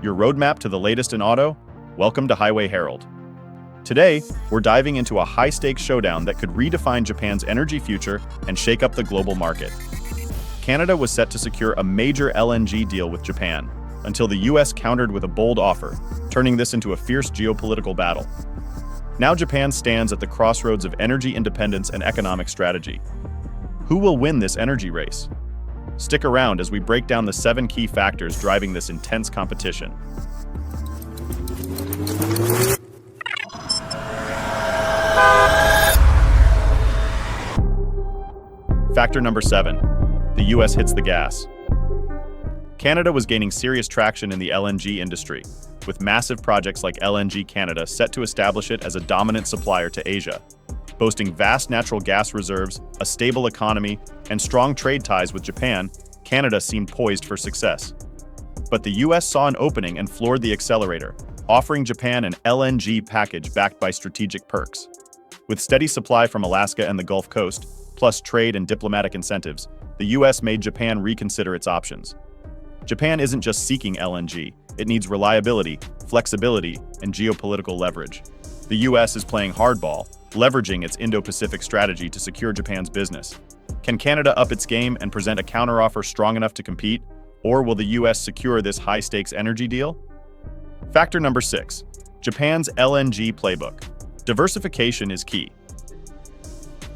your roadmap to the latest in auto? Welcome to Highway Herald. Today, we're diving into a high-stakes showdown that could redefine Japan's energy future and shake up the global market. Canada was set to secure a major LNG deal with Japan, until the US countered with a bold offer, turning this into a fierce geopolitical battle. Now Japan stands at the crossroads of energy independence and economic strategy. Who will win this energy race? Stick around as we break down the 7 key factors driving this intense competition. Factor number 7. The US hits the gas. Canada was gaining serious traction in the LNG industry, with massive projects like LNG Canada set to establish it as a dominant supplier to Asia. Boasting vast natural gas reserves, a stable economy, and strong trade ties with Japan, Canada seemed poised for success. But the US saw an opening and floored the accelerator, offering Japan an LNG package backed by strategic perks. With steady supply from Alaska and the Gulf Coast, plus trade and diplomatic incentives, the US made Japan reconsider its options. Japan isn't just seeking LNG, it needs reliability, flexibility, and geopolitical leverage. The US is playing hardball, leveraging its Indo-Pacific strategy to secure Japan's business. Can Canada up its game and present a counteroffer strong enough to compete, or will the US secure this high-stakes energy deal? Factor number 6. Japan's LNG playbook. Diversification is key.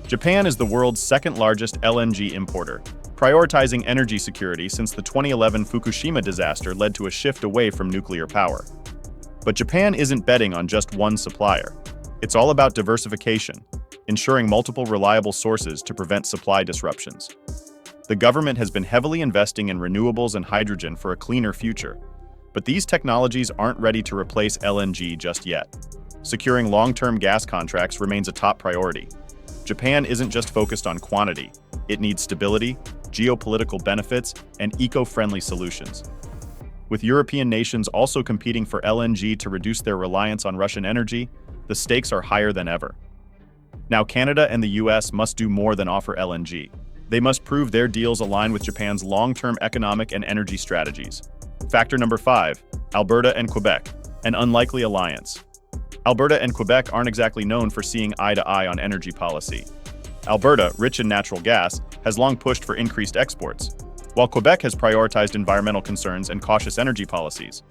Japan is the world's second-largest LNG importer, prioritizing energy security since the 2011 Fukushima disaster led to a shift away from nuclear power. But Japan isn't betting on just one supplier. It's all about diversification, ensuring multiple reliable sources to prevent supply disruptions. The government has been heavily investing in renewables and hydrogen for a cleaner future, but these technologies aren't ready to replace LNG just yet. Securing long-term gas contracts remains a top priority. Japan isn't just focused on quantity, it needs stability, geopolitical benefits, and eco-friendly solutions. With European nations also competing for LNG to reduce their reliance on Russian energy, the stakes are higher than ever. Now Canada and the US must do more than offer LNG. They must prove their deals align with Japan's long-term economic and energy strategies. Factor number 5. Alberta and Quebec, an unlikely alliance. Alberta and Quebec aren't exactly known for seeing eye-to-eye on energy policy. Alberta, rich in natural gas, has long pushed for increased exports, while Quebec has prioritized environmental concerns and cautious energy policies.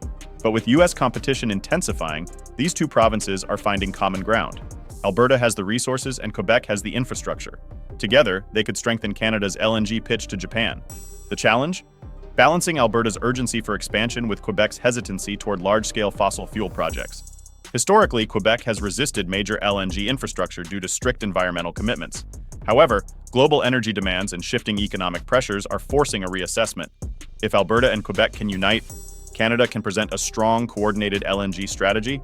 But with US competition intensifying, these two provinces are finding common ground. Alberta has the resources and Quebec has the infrastructure. Together, they could strengthen Canada's LNG pitch to Japan. The challenge? Balancing Alberta's urgency for expansion with Quebec's hesitancy toward large-scale fossil fuel projects. Historically, Quebec has resisted major LNG infrastructure due to strict environmental commitments. However, global energy demands and shifting economic pressures are forcing a reassessment. If Alberta and Quebec can unite, Canada can present a strong, coordinated LNG strategy.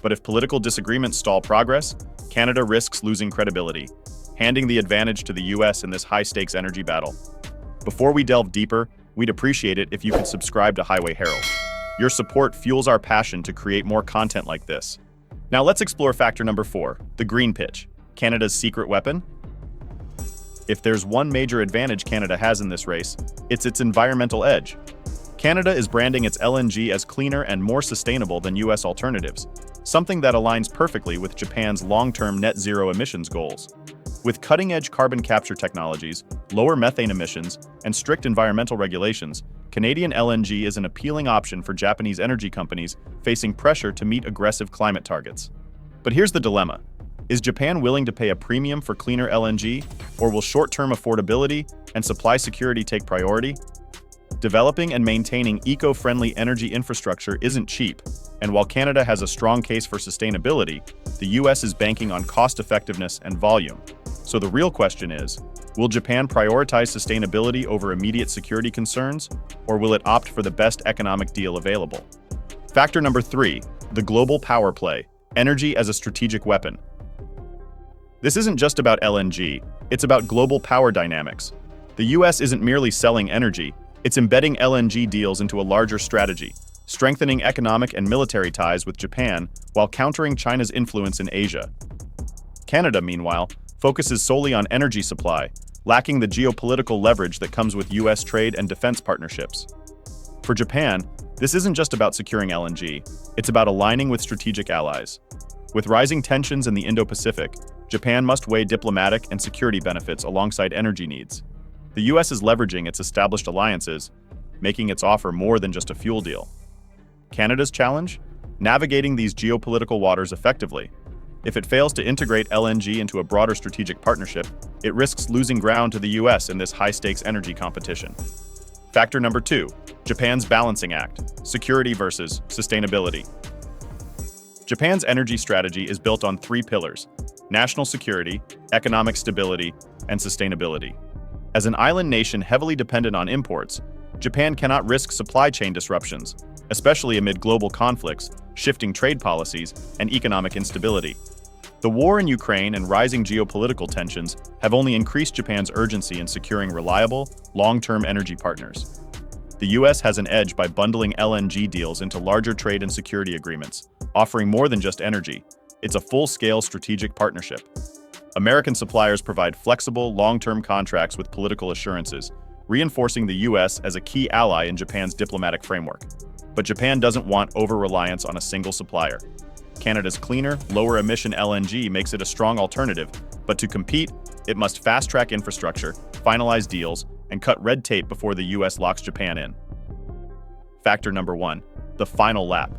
But if political disagreements stall progress, Canada risks losing credibility, handing the advantage to the US in this high-stakes energy battle. Before we delve deeper, we'd appreciate it if you could subscribe to Highway Herald. Your support fuels our passion to create more content like this. Now let's explore factor number 4, the green pitch, Canada's secret weapon. If there's one major advantage Canada has in this race, it's its environmental edge. Canada is branding its LNG as cleaner and more sustainable than US alternatives, something that aligns perfectly with Japan's long-term net zero emissions goals. With cutting-edge carbon capture technologies, lower methane emissions, and strict environmental regulations, Canadian LNG is an appealing option for Japanese energy companies facing pressure to meet aggressive climate targets. But here's the dilemma. Is Japan willing to pay a premium for cleaner LNG, or will short-term affordability and supply security take priority? Developing and maintaining eco-friendly energy infrastructure isn't cheap, and while Canada has a strong case for sustainability, the US is banking on cost-effectiveness and volume. So the real question is, will Japan prioritize sustainability over immediate security concerns, or will it opt for the best economic deal available? Factor number 3, the global power play, energy as a strategic weapon. This isn't just about LNG, it's about global power dynamics. The US isn't merely selling energy, it's embedding LNG deals into a larger strategy, strengthening economic and military ties with Japan while countering China's influence in Asia. Canada, meanwhile, focuses solely on energy supply, lacking the geopolitical leverage that comes with US trade and defense partnerships. For Japan, This isn't just about securing LNG, it's about aligning with strategic allies. With rising tensions in the Indo-Pacific, Japan must weigh diplomatic and security benefits alongside energy needs. The US is leveraging its established alliances, making its offer more than just a fuel deal. Canada's challenge? Navigating these geopolitical waters effectively. If it fails to integrate LNG into a broader strategic partnership, it risks losing ground to the US in this high-stakes energy competition. Factor number 2, Japan's balancing act, security versus sustainability. Japan's energy strategy is built on 3 pillars: national security, economic stability, and sustainability. As an island nation heavily dependent on imports, Japan cannot risk supply chain disruptions, especially amid global conflicts, shifting trade policies, and economic instability. The war in Ukraine and rising geopolitical tensions have only increased Japan's urgency in securing reliable, long-term energy partners. The US has an edge by bundling LNG deals into larger trade and security agreements, offering more than just energy. It's a full-scale strategic partnership. American suppliers provide flexible, long-term contracts with political assurances, reinforcing the US as a key ally in Japan's diplomatic framework. But Japan doesn't want over-reliance on a single supplier. Canada's cleaner, lower-emission LNG makes it a strong alternative, but to compete, it must fast-track infrastructure, finalize deals, and cut red tape before the US locks Japan in. Factor number 1, the final lap.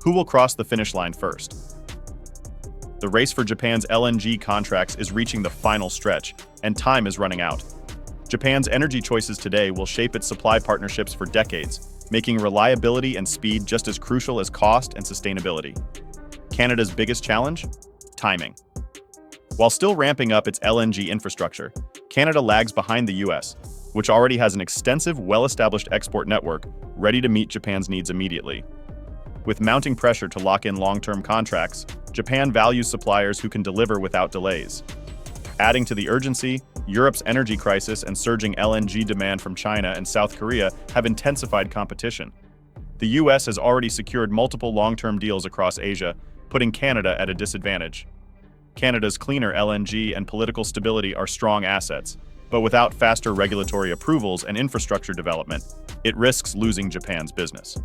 Who will cross the finish line first? The race for Japan's LNG contracts is reaching the final stretch, and time is running out. Japan's energy choices today will shape its supply partnerships for decades, making reliability and speed just as crucial as cost and sustainability. Canada's biggest challenge? Timing. While still ramping up its LNG infrastructure, Canada lags behind the US, which already has an extensive, well-established export network ready to meet Japan's needs immediately. With mounting pressure to lock in long-term contracts, Japan values suppliers who can deliver without delays. Adding to the urgency, Europe's energy crisis and surging LNG demand from China and South Korea have intensified competition. The US has already secured multiple long-term deals across Asia, putting Canada at a disadvantage. Canada's cleaner LNG and political stability are strong assets, but without faster regulatory approvals and infrastructure development, it risks losing Japan's business.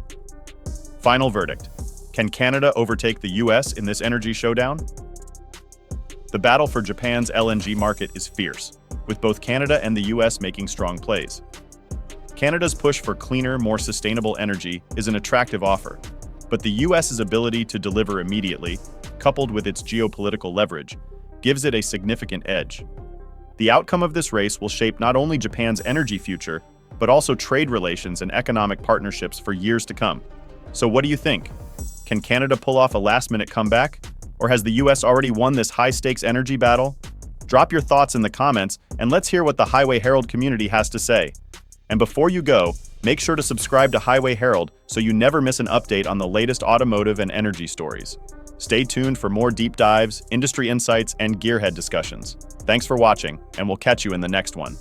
Final verdict: can Canada overtake the US in this energy showdown? The battle for Japan's LNG market is fierce, with both Canada and the US making strong plays. Canada's push for cleaner, more sustainable energy is an attractive offer, but the US's ability to deliver immediately, coupled with its geopolitical leverage, gives it a significant edge. The outcome of this race will shape not only Japan's energy future, but also trade relations and economic partnerships for years to come. So what do you think? Can Canada pull off a last-minute comeback? Or has the US already won this high-stakes energy battle? Drop your thoughts in the comments, and let's hear what the Highway Herald community has to say. And before you go, make sure to subscribe to Highway Herald so you never miss an update on the latest automotive and energy stories. Stay tuned for more deep dives, industry insights, and gearhead discussions. Thanks for watching, and we'll catch you in the next one.